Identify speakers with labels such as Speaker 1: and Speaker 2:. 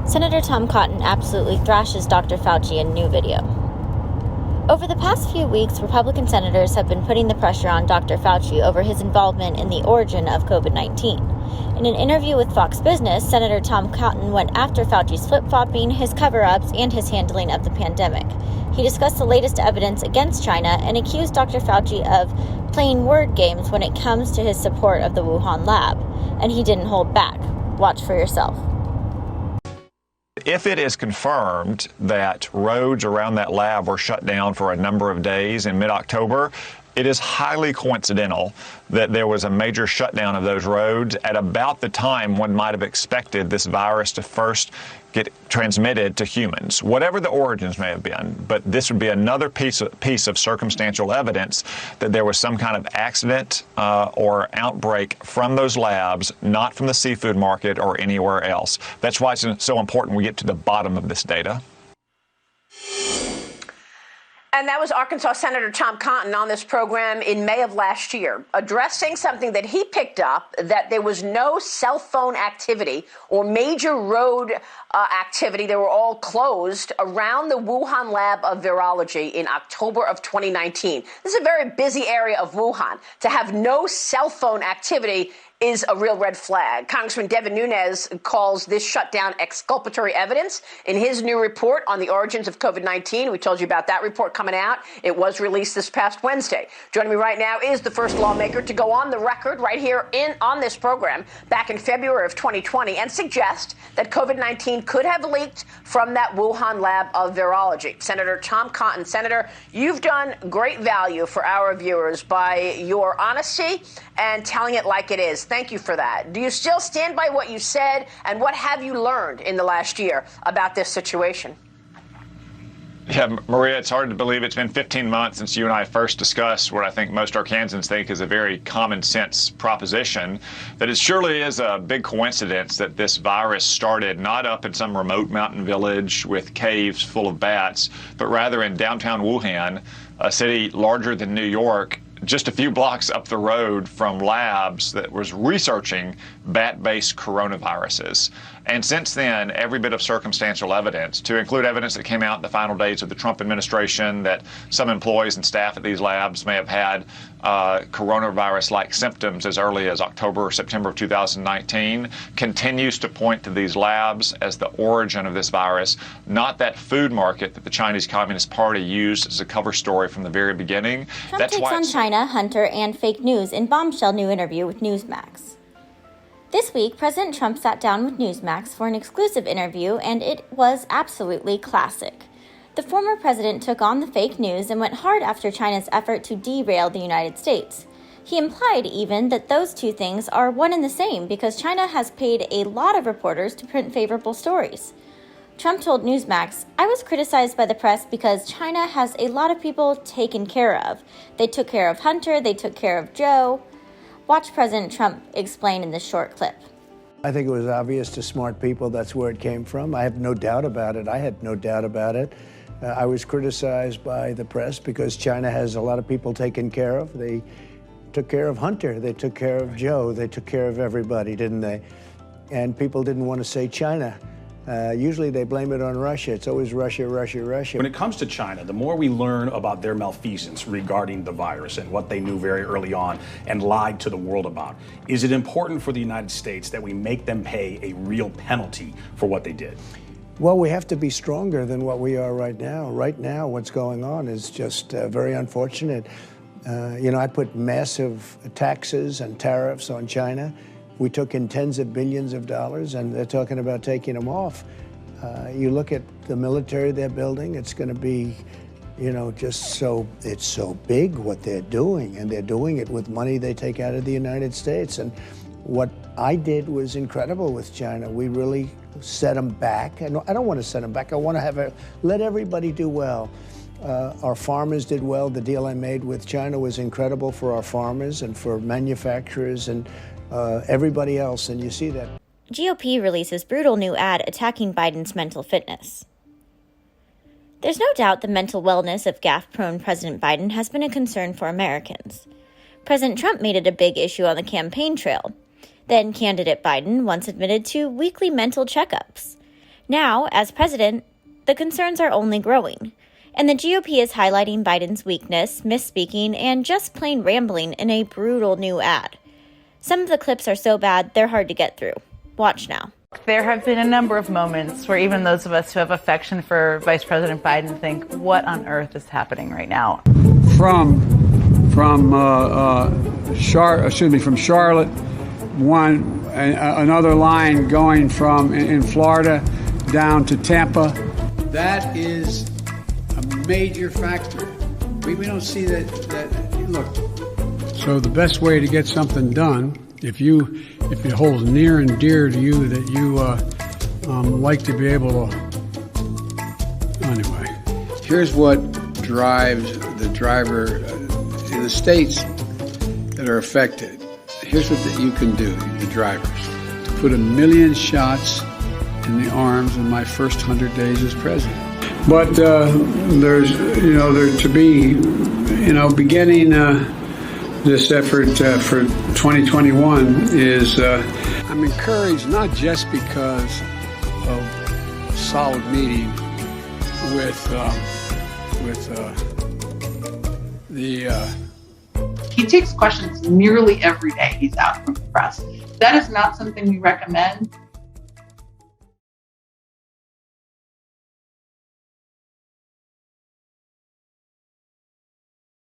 Speaker 1: Senator Tom Cotton absolutely thrashes Dr. Fauci in new video. Over the past few weeks, Republican senators have been putting the pressure on Dr. Fauci over his involvement in the origin of COVID-19. In an interview with Fox Business, Senator Tom Cotton went after Fauci's flip-flopping, his cover-ups, and his handling of the pandemic. He discussed the latest evidence against China and accused Dr. Fauci of playing word games when it comes to his support of the Wuhan lab. And he didn't hold back. Watch for yourself.
Speaker 2: If it is confirmed that roads around that lab were shut down for a number of days in mid-October, it is highly coincidental that there was a major shutdown of those roads at about the time one might have expected this virus to first get transmitted to humans, whatever the origins may have been. But this would be another piece of circumstantial evidence that there was some kind of accident or outbreak from those labs, not from the seafood market or anywhere else. That's why it's so important we get to the bottom of this data.
Speaker 3: And that was Arkansas Senator Tom Cotton on this program in May of last year, addressing something that he picked up, that there was no cell phone activity or major road activity. They were all closed around the Wuhan lab of virology in October of 2019. This is a very busy area of Wuhan. To have no cell phone activity is a real red flag. Congressman Devin Nunes calls this shutdown exculpatory evidence in his new report on the origins of COVID-19. We told you about that report coming out. It was released this past Wednesday. Joining me right now is the first lawmaker to go on the record right here on this program back in February of 2020 and suggest that COVID-19 could have leaked from that Wuhan lab of virology. Senator Tom Cotton. Senator, you've done great value for our viewers by your honesty and telling it like it is. Thank you for that. Do you still stand by what you said, and what have you learned in the last year about this situation?
Speaker 2: Yeah, Maria, it's hard to believe it's been 15 months since you and I first discussed what I think most Arkansans think is a very common sense proposition, that it surely is a big coincidence that this virus started not up in some remote mountain village with caves full of bats, but rather in downtown Wuhan, a city larger than New York, just a few blocks up the road from labs that was researching bat-based coronaviruses. And since then, every bit of circumstantial evidence, to include evidence that came out in the final days of the Trump administration that some employees and staff at these labs may have had coronavirus-like symptoms as early as October or September of 2019, continues to point to these labs as the origin of this virus, not that food market that the Chinese Communist Party used as a cover story from the very beginning.
Speaker 1: Trump takes on China, Hunter, and fake news in Bombshell new interview with Newsmax. This week, President Trump sat down with Newsmax for an exclusive interview, and it was absolutely classic. The former president took on the fake news and went hard after China's effort to derail the United States. He implied even that those two things are one and the same because China has paid a lot of reporters to print favorable stories. Trump told Newsmax, "I was criticized by the press because China has a lot of people taken care of. They took care of Hunter, they took care of Joe." Watch President Trump explain in this short clip.
Speaker 4: I think it was obvious to smart people that's where it came from. I have no doubt about it. I had no doubt about it. I was criticized by the press because China has a lot of people taken care of. They took care of Hunter. They took care of Joe. They took care of everybody, didn't they? And people didn't want to say China. Usually they blame it on Russia. It's always Russia, Russia, Russia.
Speaker 5: When it comes to China, the more we learn about their malfeasance regarding the virus and what they knew very early on and lied to the world about, is it important for the United States that we make them pay a real penalty for what they did?
Speaker 4: Well, we have to be stronger than what we are right now. Right now, what's going on is just very unfortunate. I put massive taxes and tariffs on China. We took in tens of billions of dollars, and they're talking about taking them off. You look at the military they're building, it's going to be, it's so big what they're doing, and they're doing it with money they take out of the United States. And what I did was incredible with China. We really set them back. And I don't want to set them back. I want to let everybody do well. Our farmers did well. The deal I made with China was incredible for our farmers and for manufacturers and everybody else, and you see that.
Speaker 1: GOP releases brutal new ad attacking Biden's mental fitness. There's no doubt the mental wellness of gaffe-prone President Biden has been a concern for Americans. President Trump made it a big issue on the campaign trail. Then candidate Biden once admitted to weekly mental checkups. Now, as president, the concerns are only growing, and the GOP is highlighting Biden's weakness, misspeaking, and just plain rambling in a brutal new ad. Some of the clips are so bad, they're hard to get through. Watch now.
Speaker 6: There have been a number of moments where even those of us who have affection for Vice President Biden think, what on earth is happening right now?
Speaker 7: From Charlotte, another line going from in Florida down to Tampa. That is a major factor. We don't see that. Look. So the best way to get something done, if it holds near and dear to you that you like to be able to. Anyway, here's what drives the driver in the states that are affected. Here's what you can do, the drivers, to put 1 million shots in the arms in my first 100 days as president. But there's to be, beginning this effort for 2021 is I'm encouraged not just because of solid meeting with
Speaker 8: He takes questions nearly every day he's out from the press. That is not something we recommend.